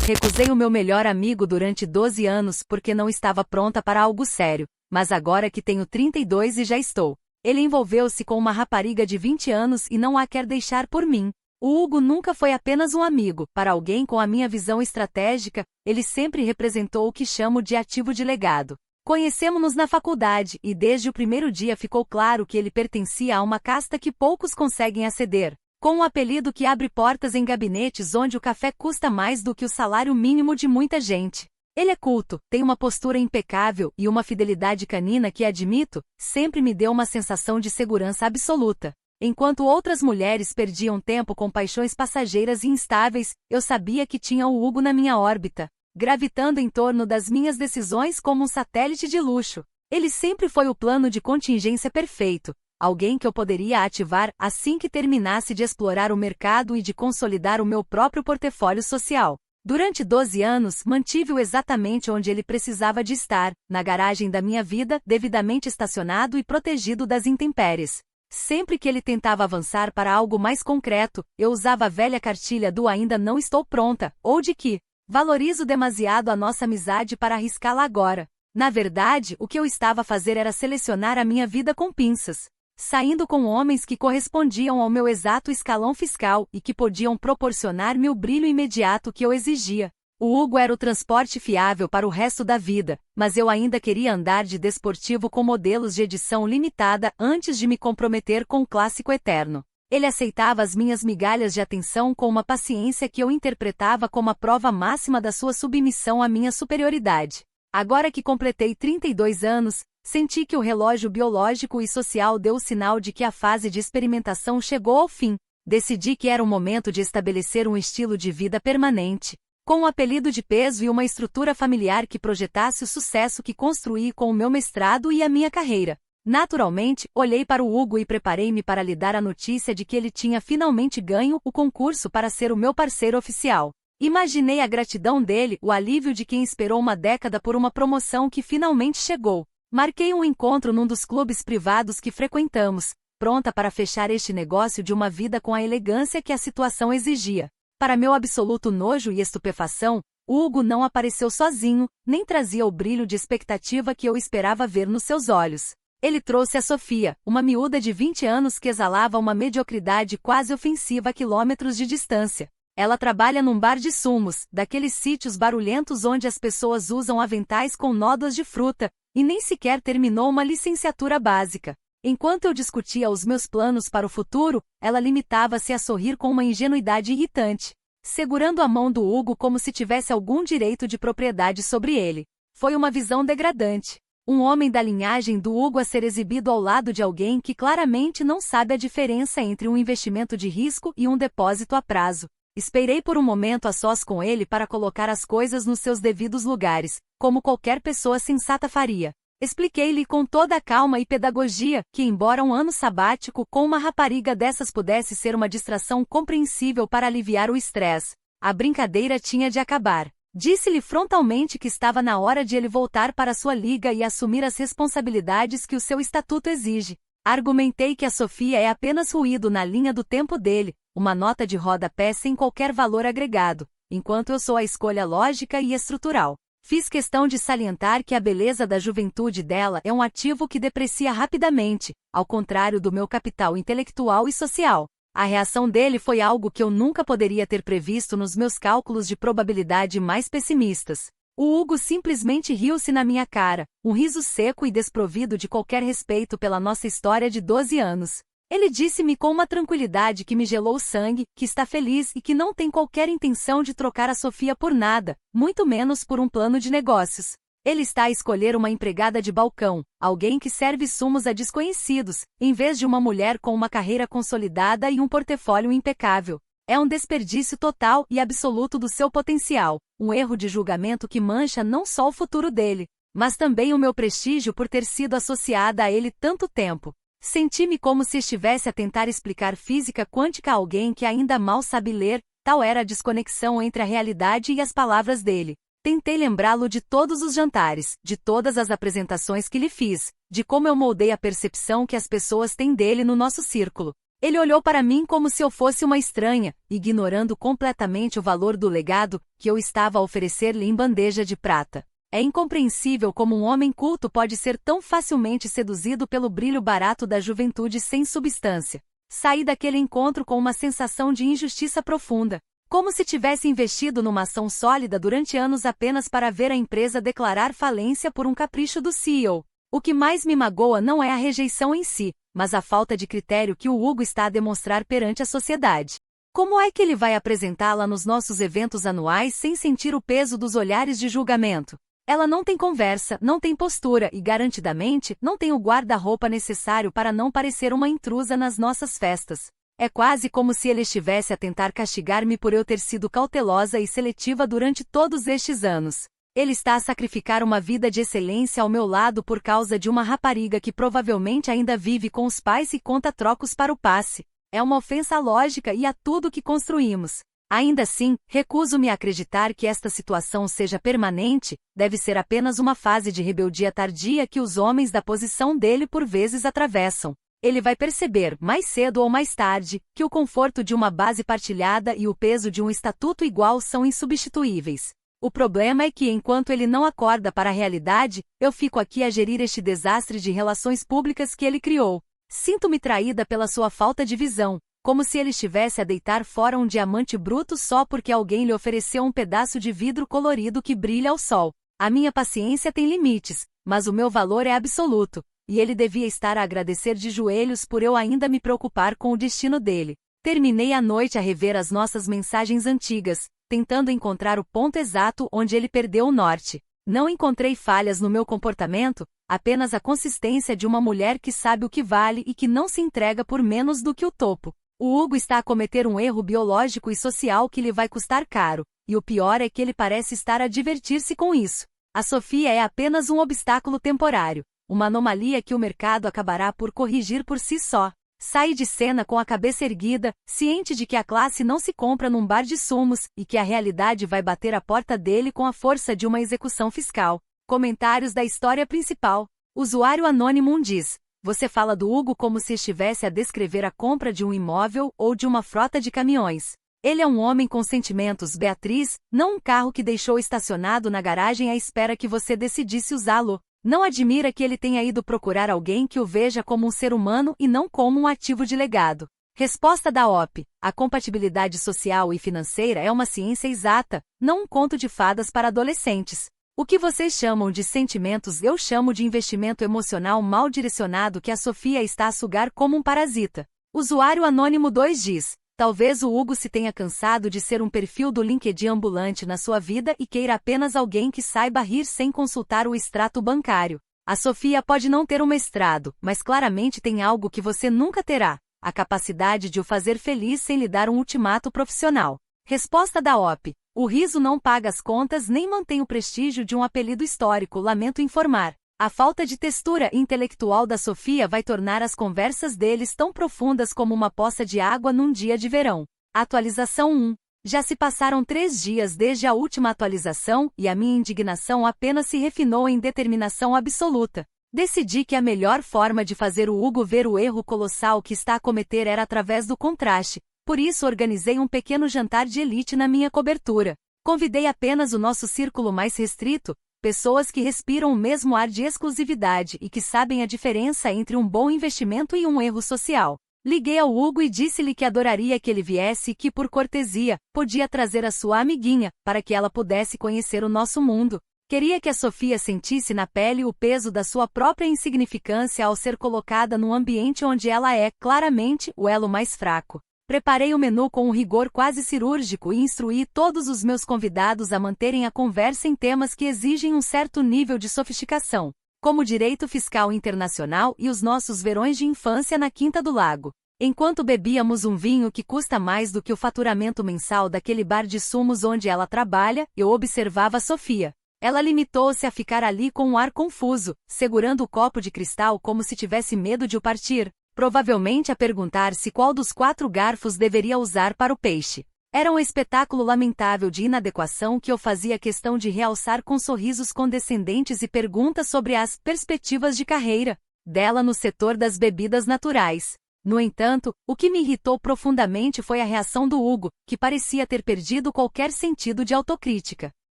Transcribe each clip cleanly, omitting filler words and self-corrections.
Recusei o meu melhor amigo durante 12 anos porque não estava pronta para algo sério, mas agora que tenho 32 e já estou. Ele envolveu-se com uma rapariga de 20 anos e não a quer deixar por mim. O Hugo nunca foi apenas um amigo. Para alguém com a minha visão estratégica, ele sempre representou o que chamo de ativo de legado. Conhecemos-nos na faculdade e desde o primeiro dia ficou claro que ele pertencia a uma casta que poucos conseguem aceder, com um apelido que abre portas em gabinetes onde o café custa mais do que o salário mínimo de muita gente. Ele é culto, tem uma postura impecável e uma fidelidade canina que, admito, sempre me deu uma sensação de segurança absoluta. Enquanto outras mulheres perdiam tempo com paixões passageiras e instáveis, eu sabia que tinha o Hugo na minha órbita, gravitando em torno das minhas decisões como um satélite de luxo. Ele sempre foi o plano de contingência perfeito, alguém que eu poderia ativar assim que terminasse de explorar o mercado e de consolidar o meu próprio portfólio social. Durante 12 anos, mantive-o exatamente onde ele precisava de estar, na garagem da minha vida, devidamente estacionado e protegido das intempéries. Sempre que ele tentava avançar para algo mais concreto, eu usava a velha cartilha do ainda não estou pronta, ou de que valorizo demasiado a nossa amizade para arriscá-la agora. Na verdade, o que eu estava a fazer era selecionar a minha vida com pinças, saindo com homens que correspondiam ao meu exato escalão fiscal e que podiam proporcionar-me o brilho imediato que eu exigia. O Hugo era o transporte fiável para o resto da vida, mas eu ainda queria andar de desportivo com modelos de edição limitada antes de me comprometer com o clássico eterno. Ele aceitava as minhas migalhas de atenção com uma paciência que eu interpretava como a prova máxima da sua submissão à minha superioridade. Agora que completei 32 anos, senti que o relógio biológico e social deu o sinal de que a fase de experimentação chegou ao fim. Decidi que era o momento de estabelecer um estilo de vida permanente, com um apelido de peso e uma estrutura familiar que projetasse o sucesso que construí com o meu mestrado e a minha carreira. Naturalmente, olhei para o Hugo e preparei-me para lhe dar a notícia de que ele tinha finalmente ganho o concurso para ser o meu parceiro oficial. Imaginei a gratidão dele, o alívio de quem esperou uma década por uma promoção que finalmente chegou. Marquei um encontro num dos clubes privados que frequentamos, pronta para fechar este negócio de uma vida com a elegância que a situação exigia. Para meu absoluto nojo e estupefação, Hugo não apareceu sozinho, nem trazia o brilho de expectativa que eu esperava ver nos seus olhos. Ele trouxe a Sofia, uma miúda de 20 anos que exalava uma mediocridade quase ofensiva a quilômetros de distância. Ela trabalha num bar de sumos, daqueles sítios barulhentos onde as pessoas usam aventais com nódoas de fruta, e nem sequer terminou uma licenciatura básica. Enquanto eu discutia os meus planos para o futuro, ela limitava-se a sorrir com uma ingenuidade irritante, segurando a mão do Hugo como se tivesse algum direito de propriedade sobre ele. Foi uma visão degradante. Um homem da linhagem do Hugo a ser exibido ao lado de alguém que claramente não sabe a diferença entre um investimento de risco e um depósito a prazo. Esperei por um momento a sós com ele para colocar as coisas nos seus devidos lugares, como qualquer pessoa sensata faria. Expliquei-lhe com toda a calma e pedagogia que, embora um ano sabático com uma rapariga dessas pudesse ser uma distração compreensível para aliviar o estresse, a brincadeira tinha de acabar. Disse-lhe frontalmente que estava na hora de ele voltar para sua liga e assumir as responsabilidades que o seu estatuto exige. Argumentei que a Sofia é apenas ruído na linha do tempo dele, uma nota de rodapé sem qualquer valor agregado, enquanto eu sou a escolha lógica e estrutural. Fiz questão de salientar que a beleza da juventude dela é um ativo que deprecia rapidamente, ao contrário do meu capital intelectual e social. A reação dele foi algo que eu nunca poderia ter previsto nos meus cálculos de probabilidade mais pessimistas. O Hugo simplesmente riu-se na minha cara, um riso seco e desprovido de qualquer respeito pela nossa história de 12 anos. Ele disse-me com uma tranquilidade que me gelou o sangue, que está feliz e que não tem qualquer intenção de trocar a Sofia por nada, muito menos por um plano de negócios. Ele está a escolher uma empregada de balcão, alguém que serve sumos a desconhecidos, em vez de uma mulher com uma carreira consolidada e um portfólio impecável. É um desperdício total e absoluto do seu potencial, um erro de julgamento que mancha não só o futuro dele, mas também o meu prestígio por ter sido associada a ele tanto tempo. Senti-me como se estivesse a tentar explicar física quântica a alguém que ainda mal sabe ler, tal era a desconexão entre a realidade e as palavras dele. Tentei lembrá-lo de todos os jantares, de todas as apresentações que lhe fiz, de como eu moldei a percepção que as pessoas têm dele no nosso círculo. Ele olhou para mim como se eu fosse uma estranha, ignorando completamente o valor do legado que eu estava a oferecer-lhe em bandeja de prata. É incompreensível como um homem culto pode ser tão facilmente seduzido pelo brilho barato da juventude sem substância. Saí daquele encontro com uma sensação de injustiça profunda, como se tivesse investido numa ação sólida durante anos apenas para ver a empresa declarar falência por um capricho do CEO. O que mais me magoa não é a rejeição em si, mas a falta de critério que o Hugo está a demonstrar perante a sociedade. Como é que ele vai apresentá-la nos nossos eventos anuais sem sentir o peso dos olhares de julgamento? Ela não tem conversa, não tem postura e, garantidamente, não tem o guarda-roupa necessário para não parecer uma intrusa nas nossas festas. É quase como se ele estivesse a tentar castigar-me por eu ter sido cautelosa e seletiva durante todos estes anos. Ele está a sacrificar uma vida de excelência ao meu lado por causa de uma rapariga que provavelmente ainda vive com os pais e conta trocos para o passe. É uma ofensa à lógica e a tudo que construímos. Ainda assim, recuso-me a acreditar que esta situação seja permanente, deve ser apenas uma fase de rebeldia tardia que os homens da posição dele por vezes atravessam. Ele vai perceber, mais cedo ou mais tarde, que o conforto de uma base partilhada e o peso de um estatuto igual são insubstituíveis. O problema é que enquanto ele não acorda para a realidade, eu fico aqui a gerir este desastre de relações públicas que ele criou. Sinto-me traída pela sua falta de visão, como se ele estivesse a deitar fora um diamante bruto só porque alguém lhe ofereceu um pedaço de vidro colorido que brilha ao sol. A minha paciência tem limites, mas o meu valor é absoluto, e ele devia estar a agradecer de joelhos por eu ainda me preocupar com o destino dele. Terminei a noite a rever as nossas mensagens antigas, tentando encontrar o ponto exato onde ele perdeu o norte. Não encontrei falhas no meu comportamento, apenas a consistência de uma mulher que sabe o que vale e que não se entrega por menos do que o topo. O Hugo está a cometer um erro biológico e social que lhe vai custar caro, e o pior é que ele parece estar a divertir-se com isso. A Sofia é apenas um obstáculo temporário, uma anomalia que o mercado acabará por corrigir por si só. Sai de cena com a cabeça erguida, ciente de que a classe não se compra num bar de sumos e que a realidade vai bater a porta dele com a força de uma execução fiscal. Comentários da história principal. Usuário anônimo diz: você fala do Hugo como se estivesse a descrever a compra de um imóvel ou de uma frota de caminhões. Ele é um homem com sentimentos, Beatriz, não um carro que deixou estacionado na garagem à espera que você decidisse usá-lo. Não admira que ele tenha ido procurar alguém que o veja como um ser humano e não como um ativo de legado. Resposta da OP: a compatibilidade social e financeira é uma ciência exata, não um conto de fadas para adolescentes. O que vocês chamam de sentimentos eu chamo de investimento emocional mal direcionado que a Sofia está a sugar como um parasita. Usuário anônimo 2 diz: talvez o Hugo se tenha cansado de ser um perfil do LinkedIn ambulante na sua vida e queira apenas alguém que saiba rir sem consultar o extrato bancário. A Sofia pode não ter um mestrado, mas claramente tem algo que você nunca terá: a capacidade de o fazer feliz sem lhe dar um ultimato profissional. Resposta da OP: o riso não paga as contas nem mantém o prestígio de um apelido histórico, lamento informar. A falta de textura intelectual da Sofia vai tornar as conversas deles tão profundas como uma poça de água num dia de verão. Atualização 1. Já se passaram 3 dias desde a última atualização e a minha indignação apenas se refinou em determinação absoluta. Decidi que a melhor forma de fazer o Hugo ver o erro colossal que está a cometer era através do contraste. Por isso organizei um pequeno jantar de elite na minha cobertura. Convidei apenas o nosso círculo mais restrito, pessoas que respiram o mesmo ar de exclusividade e que sabem a diferença entre um bom investimento e um erro social. Liguei ao Hugo e disse-lhe que adoraria que ele viesse e que, por cortesia, podia trazer a sua amiguinha, para que ela pudesse conhecer o nosso mundo. Queria que a Sofia sentisse na pele o peso da sua própria insignificância ao ser colocada num ambiente onde ela é, claramente, o elo mais fraco. Preparei o menu com um rigor quase cirúrgico e instruí todos os meus convidados a manterem a conversa em temas que exigem um certo nível de sofisticação, como direito fiscal internacional e os nossos verões de infância na Quinta do Lago. Enquanto bebíamos um vinho que custa mais do que o faturamento mensal daquele bar de sumos onde ela trabalha, eu observava a Sofia. Ela limitou-se a ficar ali com um ar confuso, segurando o copo de cristal como se tivesse medo de o partir. Provavelmente a perguntar-se qual dos 4 garfos deveria usar para o peixe. Era um espetáculo lamentável de inadequação que eu fazia questão de realçar com sorrisos condescendentes e perguntas sobre as perspectivas de carreira dela no setor das bebidas naturais. No entanto, o que me irritou profundamente foi a reação do Hugo, que parecia ter perdido qualquer sentido de autocrítica.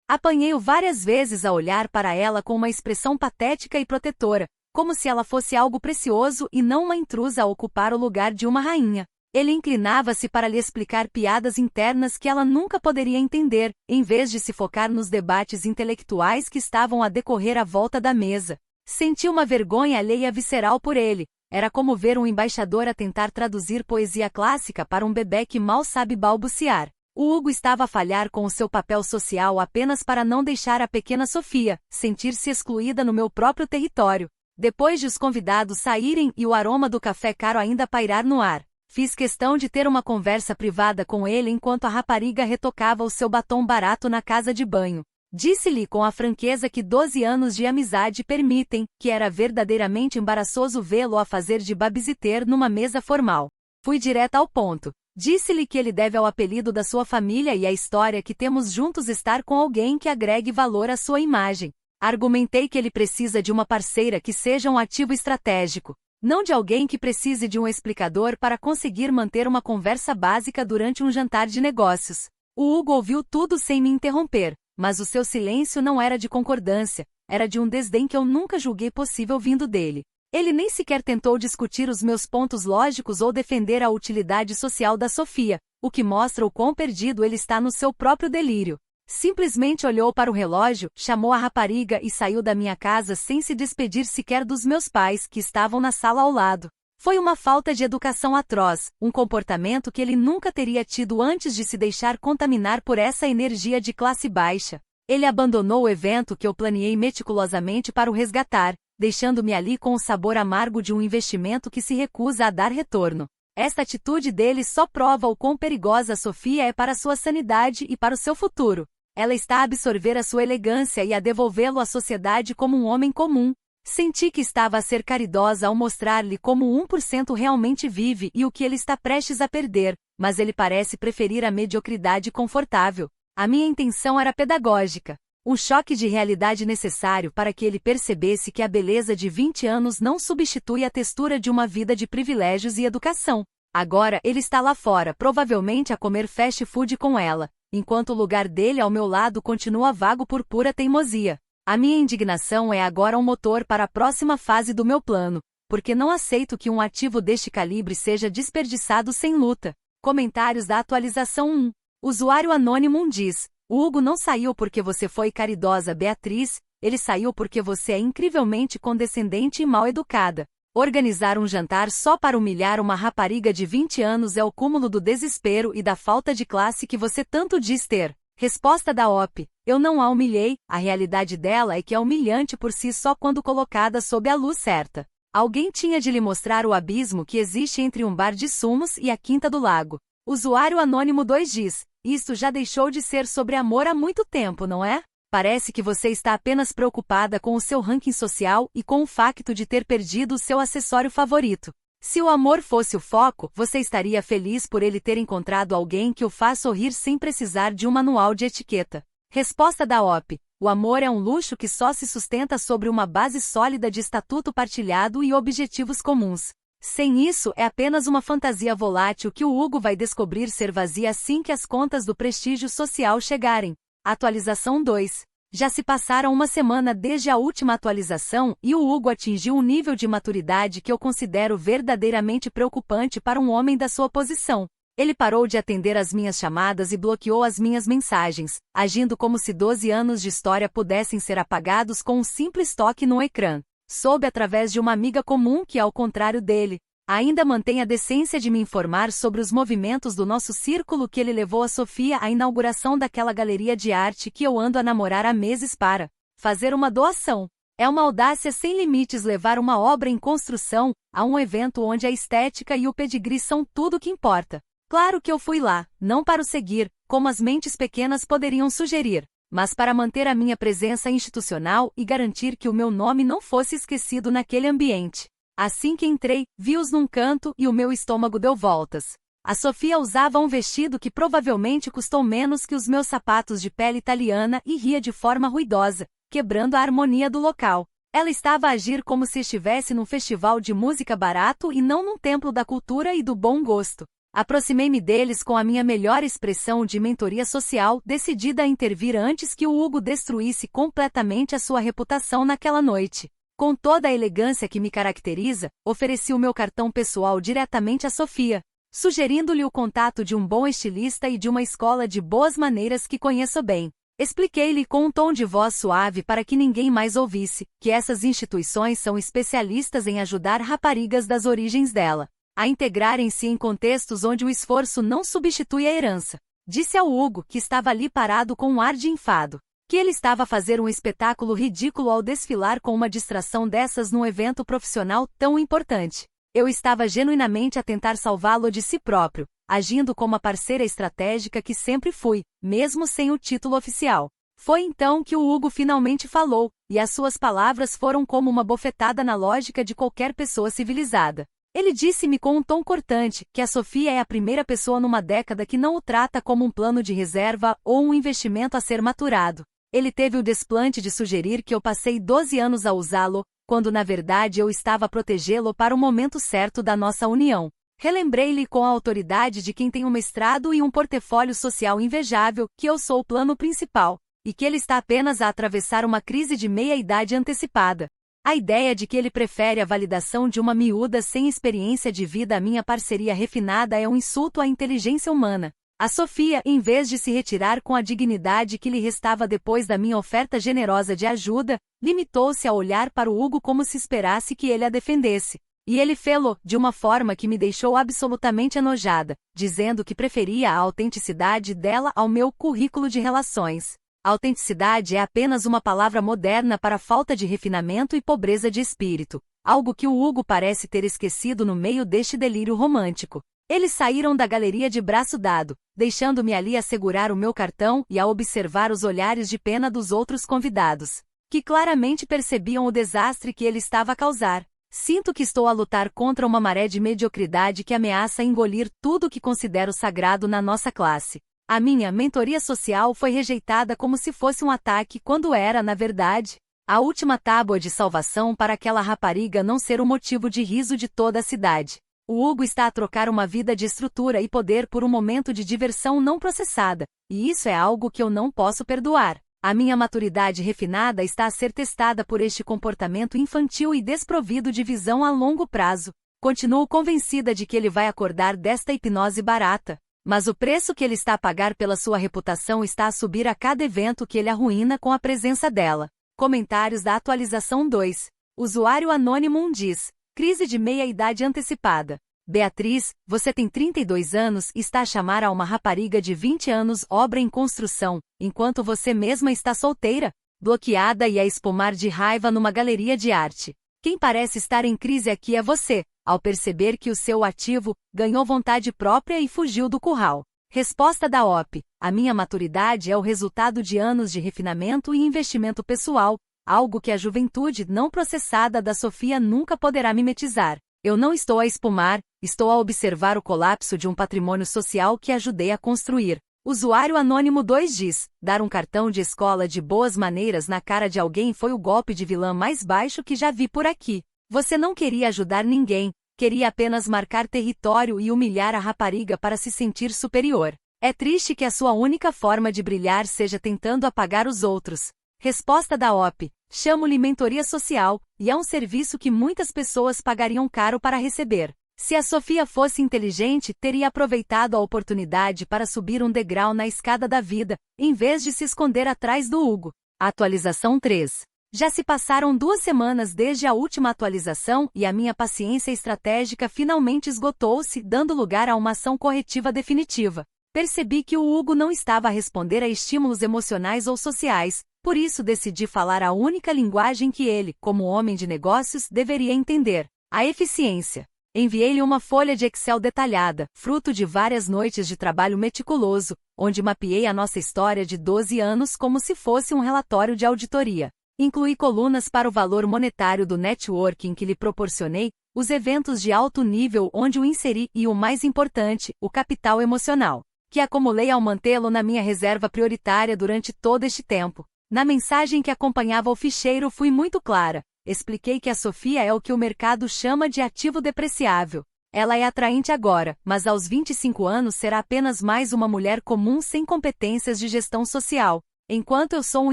Apanhei-o várias vezes a olhar para ela com uma expressão patética e protetora, como se ela fosse algo precioso e não uma intrusa a ocupar o lugar de uma rainha. Ele inclinava-se para lhe explicar piadas internas que ela nunca poderia entender, em vez de se focar nos debates intelectuais que estavam a decorrer à volta da mesa. Senti uma vergonha alheia visceral por ele. Era como ver um embaixador a tentar traduzir poesia clássica para um bebê que mal sabe balbuciar. O Hugo estava a falhar com o seu papel social apenas para não deixar a pequena Sofia sentir-se excluída no meu próprio território. Depois de os convidados saírem e o aroma do café caro ainda pairar no ar, fiz questão de ter uma conversa privada com ele enquanto a rapariga retocava o seu batom barato na casa de banho. Disse-lhe com a franqueza que 12 anos de amizade permitem, que era verdadeiramente embaraçoso vê-lo a fazer de babysitter numa mesa formal. Fui direta ao ponto. Disse-lhe que ele deve ao apelido da sua família e à história que temos juntos estar com alguém que agregue valor à sua imagem. Argumentei que ele precisa de uma parceira que seja um ativo estratégico, não de alguém que precise de um explicador para conseguir manter uma conversa básica durante um jantar de negócios. O Hugo ouviu tudo sem me interromper, mas o seu silêncio não era de concordância, era de um desdém que eu nunca julguei possível vindo dele. Ele nem sequer tentou discutir os meus pontos lógicos ou defender a utilidade social da Sofia, o que mostra o quão perdido ele está no seu próprio delírio. Simplesmente olhou para o relógio, chamou a rapariga e saiu da minha casa sem se despedir sequer dos meus pais, que estavam na sala ao lado. Foi uma falta de educação atroz, um comportamento que ele nunca teria tido antes de se deixar contaminar por essa energia de classe baixa. Ele abandonou o evento que eu planeei meticulosamente para o resgatar, deixando-me ali com o sabor amargo de um investimento que se recusa a dar retorno. Esta atitude dele só prova o quão perigosa Sofia é para sua sanidade e para o seu futuro. Ela está a absorver a sua elegância e a devolvê-lo à sociedade como um homem comum. Senti que estava a ser caridosa ao mostrar-lhe como o 1% realmente vive e o que ele está prestes a perder, mas ele parece preferir a mediocridade confortável. A minha intenção era pedagógica. Um choque de realidade necessário para que ele percebesse que a beleza de 20 anos não substitui a textura de uma vida de privilégios e educação. Agora ele está lá fora, provavelmente a comer fast food com ela, enquanto o lugar dele ao meu lado continua vago por pura teimosia. A minha indignação é agora um motor para a próxima fase do meu plano, porque não aceito que um ativo deste calibre seja desperdiçado sem luta. Comentários da atualização 1. Usuário anônimo diz: o Hugo não saiu porque você foi caridosa, Beatriz, ele saiu porque você é incrivelmente condescendente e mal educada. Organizar um jantar só para humilhar uma rapariga de 20 anos é o cúmulo do desespero e da falta de classe que você tanto diz ter. Resposta da OP: eu não a humilhei, a realidade dela é que é humilhante por si só quando colocada sob a luz certa. Alguém tinha de lhe mostrar o abismo que existe entre um bar de sumos e a Quinta do Lago. Usuário anônimo 2 diz: isto já deixou de ser sobre amor há muito tempo, não é? Parece que você está apenas preocupada com o seu ranking social e com o facto de ter perdido o seu acessório favorito. Se o amor fosse o foco, você estaria feliz por ele ter encontrado alguém que o faz sorrir sem precisar de um manual de etiqueta. Resposta da OP: o amor é um luxo que só se sustenta sobre uma base sólida de estatuto partilhado e objetivos comuns. Sem isso, é apenas uma fantasia volátil que o Hugo vai descobrir ser vazia assim que as contas do prestígio social chegarem. Atualização 2. Já se passaram uma semana desde a última atualização e o Hugo atingiu um nível de maturidade que eu considero verdadeiramente preocupante para um homem da sua posição. Ele parou de atender às minhas chamadas e bloqueou as minhas mensagens, agindo como se 12 anos de história pudessem ser apagados com um simples toque no ecrã. Soube através de uma amiga comum que, ao contrário dele, ainda mantém a decência de me informar sobre os movimentos do nosso círculo que ele levou a Sofia à inauguração daquela galeria de arte que eu ando a namorar há meses para fazer uma doação. É uma audácia sem limites levar uma obra em construção a um evento onde a estética e o pedigree são tudo o que importa. Claro que eu fui lá, não para o seguir, como as mentes pequenas poderiam sugerir, mas para manter a minha presença institucional e garantir que o meu nome não fosse esquecido naquele ambiente. Assim que entrei, vi-os num canto e o meu estômago deu voltas. A Sofia usava um vestido que provavelmente custou menos que os meus sapatos de pele italiana e ria de forma ruidosa, quebrando a harmonia do local. Ela estava a agir como se estivesse num festival de música barato e não num templo da cultura e do bom gosto. Aproximei-me deles com a minha melhor expressão de mentoria social, decidida a intervir antes que o Hugo destruísse completamente a sua reputação naquela noite. Com toda a elegância que me caracteriza, ofereci o meu cartão pessoal diretamente a Sofia, sugerindo-lhe o contato de um bom estilista e de uma escola de boas maneiras que conheço bem. Expliquei-lhe com um tom de voz suave para que ninguém mais ouvisse, que essas instituições são especialistas em ajudar raparigas das origens dela a integrarem-se em contextos onde o esforço não substitui a herança. Disse ao Hugo, que estava ali parado com um ar de enfado, que ele estava a fazer um espetáculo ridículo ao desfilar com uma distração dessas num evento profissional tão importante. Eu estava genuinamente a tentar salvá-lo de si próprio, agindo como a parceira estratégica que sempre fui, mesmo sem o título oficial. Foi então que o Hugo finalmente falou, e as suas palavras foram como uma bofetada na lógica de qualquer pessoa civilizada. Ele disse-me com um tom cortante que a Sofia é a primeira pessoa numa década que não o trata como um plano de reserva ou um investimento a ser maturado. Ele teve o desplante de sugerir que eu passei 12 anos a usá-lo, quando na verdade eu estava a protegê-lo para o momento certo da nossa união. Relembrei-lhe com a autoridade de quem tem um mestrado e um portfólio social invejável que eu sou o plano principal, e que ele está apenas a atravessar uma crise de meia-idade antecipada. A ideia de que ele prefere a validação de uma miúda sem experiência de vida à minha parceria refinada é um insulto à inteligência humana. A Sofia, em vez de se retirar com a dignidade que lhe restava depois da minha oferta generosa de ajuda, limitou-se a olhar para o Hugo como se esperasse que ele a defendesse. E ele fê-lo, de uma forma que me deixou absolutamente enojada, dizendo que preferia a autenticidade dela ao meu currículo de relações. Autenticidade é apenas uma palavra moderna para falta de refinamento e pobreza de espírito, algo que o Hugo parece ter esquecido no meio deste delírio romântico. Eles saíram da galeria de braço dado, deixando-me ali a segurar o meu cartão e a observar os olhares de pena dos outros convidados, que claramente percebiam o desastre que ele estava a causar. Sinto que estou a lutar contra uma maré de mediocridade que ameaça engolir tudo o que considero sagrado na nossa classe. A minha mentoria social foi rejeitada como se fosse um ataque quando era, na verdade, a última tábua de salvação para aquela rapariga não ser o motivo de riso de toda a cidade. O Hugo está a trocar uma vida de estrutura e poder por um momento de diversão não processada, e isso é algo que eu não posso perdoar. A minha maturidade refinada está a ser testada por este comportamento infantil e desprovido de visão a longo prazo. Continuo convencida de que ele vai acordar desta hipnose barata. Mas o preço que ele está a pagar pela sua reputação está a subir a cada evento que ele arruína com a presença dela. Comentários da atualização 2. Usuário anônimo 1 diz: crise de meia-idade antecipada. Beatriz, você tem 32 anos e está a chamar a uma rapariga de 20 anos obra em construção, enquanto você mesma está solteira, bloqueada e a espumar de raiva numa galeria de arte. Quem parece estar em crise aqui é você, ao perceber que o seu ativo ganhou vontade própria e fugiu do curral. Resposta da OP: a minha maturidade é o resultado de anos de refinamento e investimento pessoal, algo que a juventude não processada da Sofia nunca poderá mimetizar. Eu não estou a espumar, estou a observar o colapso de um patrimônio social que ajudei a construir. Usuário anônimo 2 diz: dar um cartão de escola de boas maneiras na cara de alguém foi o golpe de vilã mais baixo que já vi por aqui. Você não queria ajudar ninguém, queria apenas marcar território e humilhar a rapariga para se sentir superior. É triste que a sua única forma de brilhar seja tentando apagar os outros. Resposta da OP: chamo-lhe mentoria social, e é um serviço que muitas pessoas pagariam caro para receber. Se a Sofia fosse inteligente, teria aproveitado a oportunidade para subir um degrau na escada da vida, em vez de se esconder atrás do Hugo. Atualização 3. Já se passaram 2 semanas desde a última atualização e a minha paciência estratégica finalmente esgotou-se, dando lugar a uma ação corretiva definitiva. Percebi que o Hugo não estava a responder a estímulos emocionais ou sociais, por isso decidi falar a única linguagem que ele, como homem de negócios, deveria entender: a eficiência. Enviei-lhe uma folha de Excel detalhada, fruto de várias noites de trabalho meticuloso, onde mapeei a nossa história de 12 anos como se fosse um relatório de auditoria. Incluí colunas para o valor monetário do networking que lhe proporcionei, os eventos de alto nível onde o inseri e, o mais importante, o capital emocional, que acumulei ao mantê-lo na minha reserva prioritária durante todo este tempo. Na mensagem que acompanhava o ficheiro fui muito clara: Expliquei que a Sofia é o que o mercado chama de ativo depreciável. Ela é atraente agora, mas aos 25 anos será apenas mais uma mulher comum sem competências de gestão social, enquanto eu sou um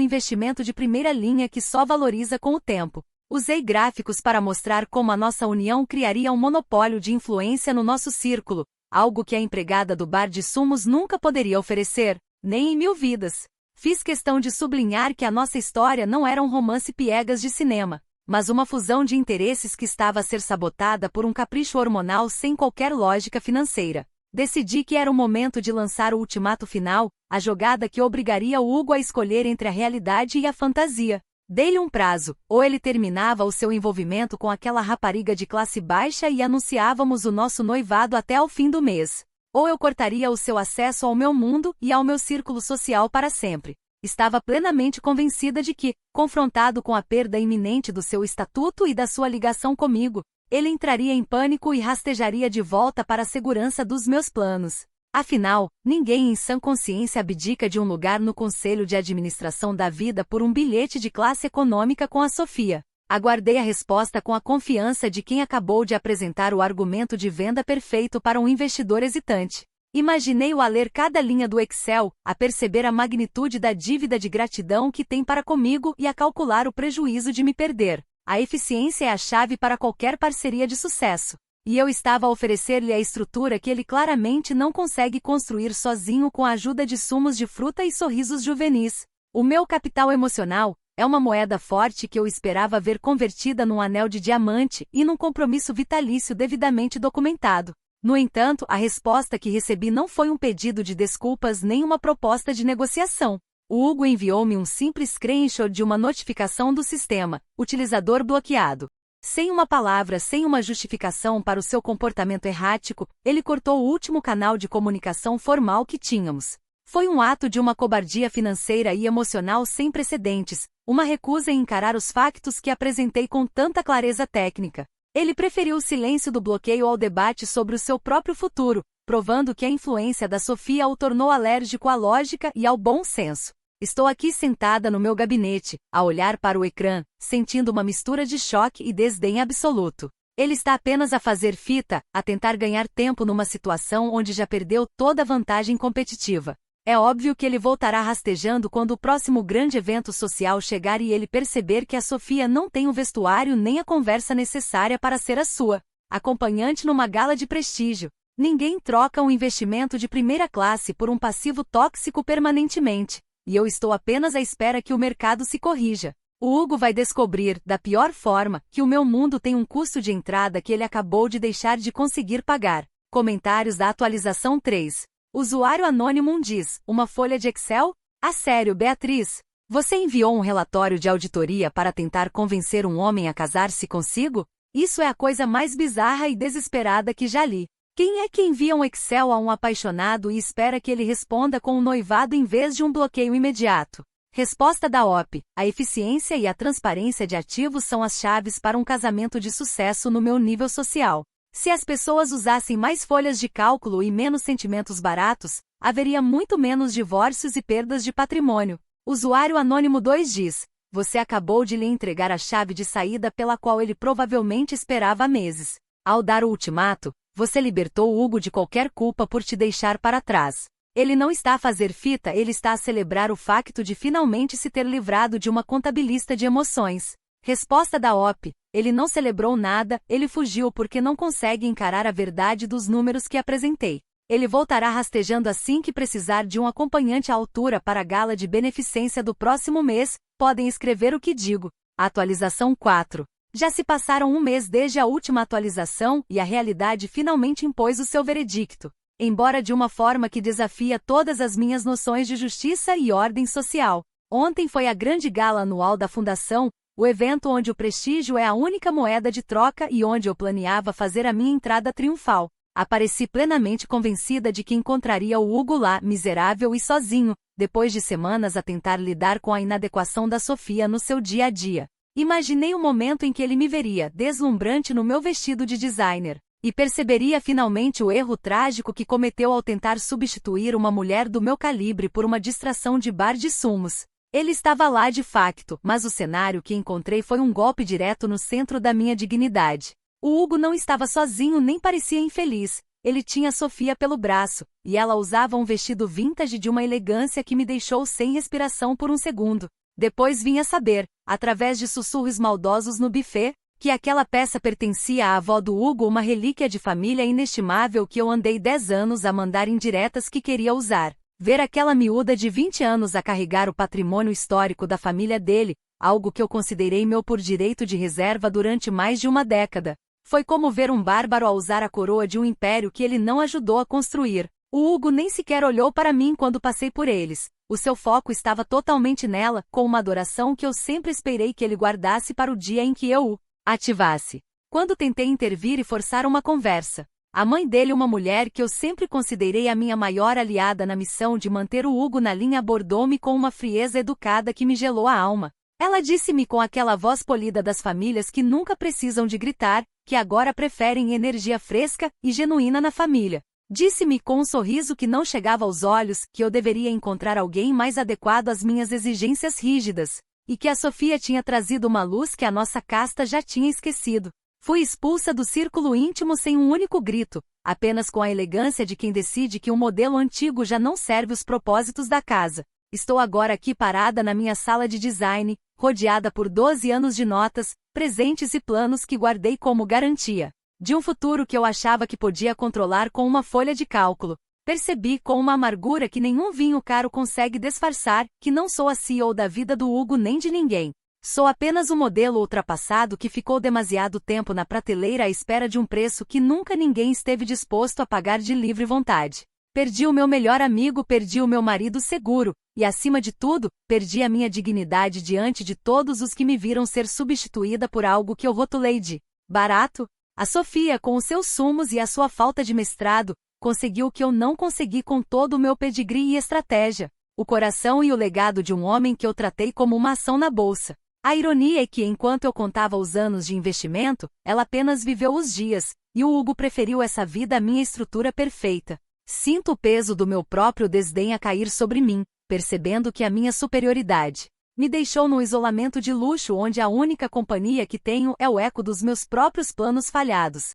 investimento de primeira linha que só valoriza com o tempo. Usei gráficos para mostrar como a nossa união criaria um monopólio de influência no nosso círculo, algo que a empregada do bar de sumos nunca poderia oferecer, nem em 1000 vidas. Fiz questão de sublinhar que a nossa história não era um romance piegas de cinema, mas uma fusão de interesses que estava a ser sabotada por um capricho hormonal sem qualquer lógica financeira. Decidi que era o momento de lançar o ultimato final, a jogada que obrigaria o Hugo a escolher entre a realidade e a fantasia. Dei-lhe um prazo, ou ele terminava o seu envolvimento com aquela rapariga de classe baixa e anunciávamos o nosso noivado até ao fim do mês. Ou eu cortaria o seu acesso ao meu mundo e ao meu círculo social para sempre. Estava plenamente convencida de que, confrontado com a perda iminente do seu estatuto e da sua ligação comigo, ele entraria em pânico e rastejaria de volta para a segurança dos meus planos. Afinal, ninguém em sã consciência abdica de um lugar no conselho de administração da vida por um bilhete de classe econômica com a Sofia. Aguardei a resposta com a confiança de quem acabou de apresentar o argumento de venda perfeito para um investidor hesitante. Imaginei-o a ler cada linha do Excel, a perceber a magnitude da dívida de gratidão que tem para comigo e a calcular o prejuízo de me perder. A eficiência é a chave para qualquer parceria de sucesso. E eu estava a oferecer-lhe a estrutura que ele claramente não consegue construir sozinho com a ajuda de sumos de fruta e sorrisos juvenis. O meu capital emocional é uma moeda forte que eu esperava ver convertida num anel de diamante e num compromisso vitalício devidamente documentado. No entanto, a resposta que recebi não foi um pedido de desculpas nem uma proposta de negociação. O Hugo enviou-me um simples screenshot de uma notificação do sistema, utilizador bloqueado. Sem uma palavra, sem uma justificação para o seu comportamento errático, ele cortou o último canal de comunicação formal que tínhamos. Foi um ato de uma cobardia financeira e emocional sem precedentes, uma recusa em encarar os factos que apresentei com tanta clareza técnica. Ele preferiu o silêncio do bloqueio ao debate sobre o seu próprio futuro, provando que a influência da Sofia o tornou alérgico à lógica e ao bom senso. Estou aqui sentada no meu gabinete, a olhar para o ecrã, sentindo uma mistura de choque e desdém absoluto. Ele está apenas a fazer fita, a tentar ganhar tempo numa situação onde já perdeu toda a vantagem competitiva. É óbvio que ele voltará rastejando quando o próximo grande evento social chegar e ele perceber que a Sofia não tem o vestuário nem a conversa necessária para ser a sua acompanhante numa gala de prestígio. Ninguém troca um investimento de primeira classe por um passivo tóxico permanentemente, e eu estou apenas à espera que o mercado se corrija. O Hugo vai descobrir, da pior forma, que o meu mundo tem um custo de entrada que ele acabou de deixar de conseguir pagar. Comentários da atualização 3. Usuário anônimo diz, uma folha de Excel? Ah, sério, Beatriz? Você enviou um relatório de auditoria para tentar convencer um homem a casar-se consigo? Isso é a coisa mais bizarra e desesperada que já li. Quem é que envia um Excel a um apaixonado e espera que ele responda com um noivado em vez de um bloqueio imediato? Resposta da OP. A eficiência e a transparência de ativos são as chaves para um casamento de sucesso no meu nível social. Se as pessoas usassem mais folhas de cálculo e menos sentimentos baratos, haveria muito menos divórcios e perdas de patrimônio. Usuário anônimo 2 diz, você acabou de lhe entregar a chave de saída pela qual ele provavelmente esperava há meses. Ao dar o ultimato, você libertou o Hugo de qualquer culpa por te deixar para trás. Ele não está a fazer fita, ele está a celebrar o facto de finalmente se ter livrado de uma contabilista de emoções. Resposta da OP. Ele não celebrou nada, ele fugiu porque não consegue encarar a verdade dos números que apresentei. Ele voltará rastejando assim que precisar de um acompanhante à altura para a gala de beneficência do próximo mês, podem escrever o que digo. Atualização 4. Já se passaram um mês desde a última atualização e a realidade finalmente impôs o seu veredicto. Embora de uma forma que desafia todas as minhas noções de justiça e ordem social. Ontem foi a grande gala anual da Fundação, o evento onde o prestígio é a única moeda de troca e onde eu planeava fazer a minha entrada triunfal. Apareci plenamente convencida de que encontraria o Hugo lá, miserável e sozinho, depois de semanas a tentar lidar com a inadequação da Sofia no seu dia a dia. Imaginei o momento em que ele me veria, deslumbrante no meu vestido de designer, e perceberia finalmente o erro trágico que cometeu ao tentar substituir uma mulher do meu calibre por uma distração de bar de sumos. Ele estava lá de facto, mas o cenário que encontrei foi um golpe direto no centro da minha dignidade. O Hugo não estava sozinho nem parecia infeliz. Ele tinha Sofia pelo braço, e ela usava um vestido vintage de uma elegância que me deixou sem respiração por um segundo. Depois vim a saber, através de sussurros maldosos no buffet, que aquela peça pertencia à avó do Hugo, uma relíquia de família inestimável que eu andei 10 anos a mandar indiretas que queria usar. Ver aquela miúda de 20 anos a carregar o patrimônio histórico da família dele, algo que eu considerei meu por direito de reserva durante mais de uma década. Foi como ver um bárbaro a usar a coroa de um império que ele não ajudou a construir. O Hugo nem sequer olhou para mim quando passei por eles. O seu foco estava totalmente nela, com uma adoração que eu sempre esperei que ele guardasse para o dia em que eu o ativasse. Quando tentei intervir e forçar uma conversa, a mãe dele, uma mulher que eu sempre considerei a minha maior aliada na missão de manter o Hugo na linha, abordou-me com uma frieza educada que me gelou a alma. Ela disse-me com aquela voz polida das famílias que nunca precisam de gritar, que agora preferem energia fresca e genuína na família. Disse-me com um sorriso que não chegava aos olhos que eu deveria encontrar alguém mais adequado às minhas exigências rígidas, e que a Sofia tinha trazido uma luz que a nossa casta já tinha esquecido. Fui expulsa do círculo íntimo sem um único grito, apenas com a elegância de quem decide que um modelo antigo já não serve os propósitos da casa. Estou agora aqui parada na minha sala de design, rodeada por 12 anos de notas, presentes e planos que guardei como garantia de um futuro que eu achava que podia controlar com uma folha de cálculo. Percebi com uma amargura que nenhum vinho caro consegue disfarçar, que não sou a CEO da vida do Hugo nem de ninguém. Sou apenas um modelo ultrapassado que ficou demasiado tempo na prateleira à espera de um preço que nunca ninguém esteve disposto a pagar de livre vontade. Perdi o meu melhor amigo, perdi o meu marido seguro, e acima de tudo, perdi a minha dignidade diante de todos os que me viram ser substituída por algo que eu rotulei de barato. A Sofia, com os seus sumos e a sua falta de mestrado, conseguiu o que eu não consegui com todo o meu pedigree e estratégia. O coração e o legado de um homem que eu tratei como uma ação na bolsa. A ironia é que enquanto eu contava os anos de investimento, ela apenas viveu os dias, e o Hugo preferiu essa vida à minha estrutura perfeita. Sinto o peso do meu próprio desdém a cair sobre mim, percebendo que a minha superioridade me deixou num isolamento de luxo onde a única companhia que tenho é o eco dos meus próprios planos falhados.